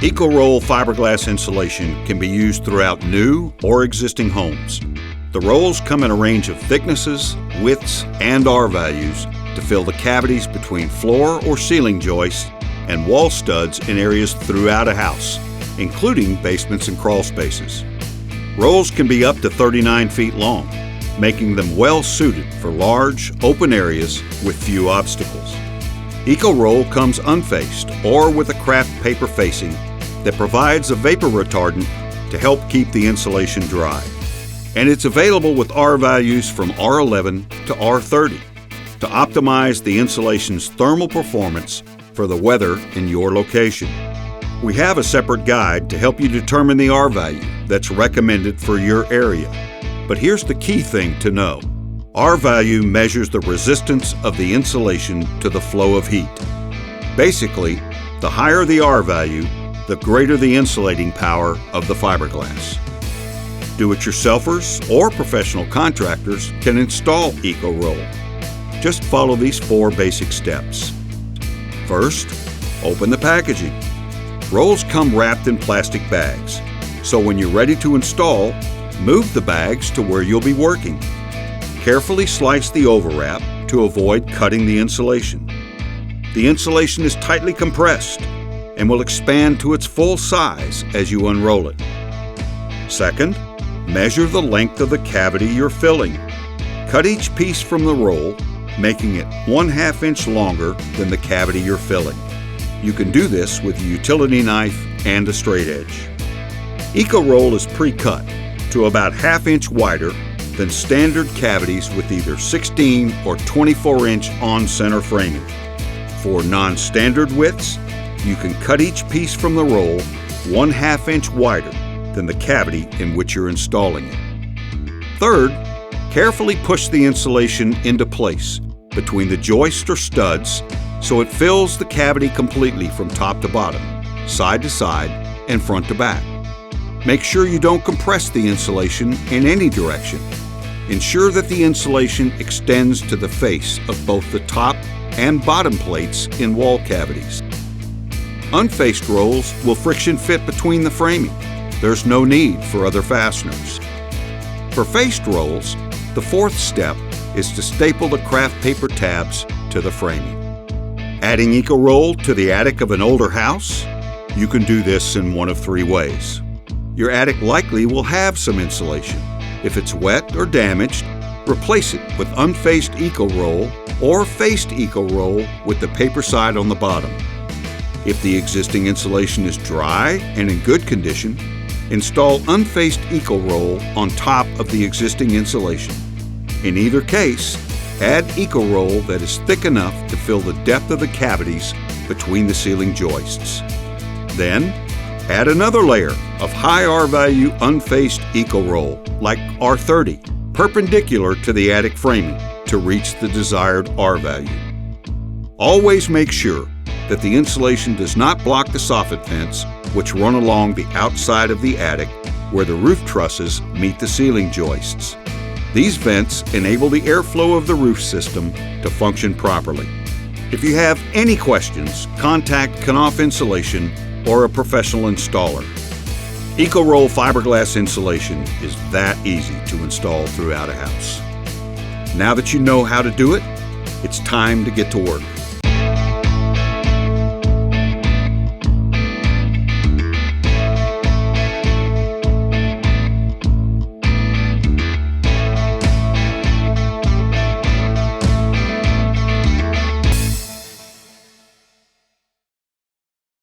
EcoRoll fiberglass insulation can be used throughout new or existing homes. The rolls come in a range of thicknesses, widths, and R values to fill the cavities between floor or ceiling joists and wall studs in areas throughout a house, including basements and crawl spaces. Rolls can be up to 39 feet long, making them well suited for large, open areas with few obstacles. EcoRoll comes unfaced or with a craft paper facing that provides a vapor retardant to help keep the insulation dry. And it's available with R values from R11 to R30 to optimize the insulation's thermal performance for the weather in your location. We have a separate guide to help you determine the R value that's recommended for your area. But here's the key thing to know. R value measures the resistance of the insulation to the flow of heat. Basically, the higher the R value, the greater the insulating power of the fiberglass. Do-it-yourselfers or professional contractors can install EcoRoll. Just follow these 4 basic steps. First, open the packaging. Rolls come wrapped in plastic bags, so when you're ready to install, move the bags to where you'll be working. Carefully slice the overwrap to avoid cutting the insulation. The insulation is tightly compressed and will expand to its full size as you unroll it. Second, measure the length of the cavity you're filling. Cut each piece from the roll, making it 1/2 inch longer than the cavity you're filling. You can do this with a utility knife and a straight edge. EcoRoll is pre-cut to about 1/2 inch wider than standard cavities with either 16 or 24-inch on-center framing. For non-standard widths, you can cut each piece from the roll 1/2 inch wider than the cavity in which you're installing it. Third, carefully push the insulation into place between the joist or studs so it fills the cavity completely from top to bottom, side to side, and front to back. Make sure you don't compress the insulation in any direction. Ensure that the insulation extends to the face of both the top and bottom plates in wall cavities. Unfaced rolls will friction fit between the framing. There's no need for other fasteners. For faced rolls, the 4th step is to staple the craft paper tabs to the framing. Adding EcoRoll to the attic of an older house? You can do this in one of 3 ways. Your attic likely will have some insulation. If it's wet or damaged, replace it with unfaced EcoRoll or faced EcoRoll with the paper side on the bottom. If the existing insulation is dry and in good condition, install unfaced EcoRoll on top of the existing insulation. In either case, add EcoRoll that is thick enough to fill the depth of the cavities between the ceiling joists. Then, add another layer of high R value unfaced EcoRoll, like R30, perpendicular to the attic framing to reach the desired R value. Always make sure that the insulation does not block the soffit vents which run along the outside of the attic where the roof trusses meet the ceiling joists. These vents enable the airflow of the roof system to function properly. If you have any questions, contact Knauf Insulation or a professional installer. EcoRoll fiberglass insulation is that easy to install throughout a house. Now that you know how to do it, it's time to get to work.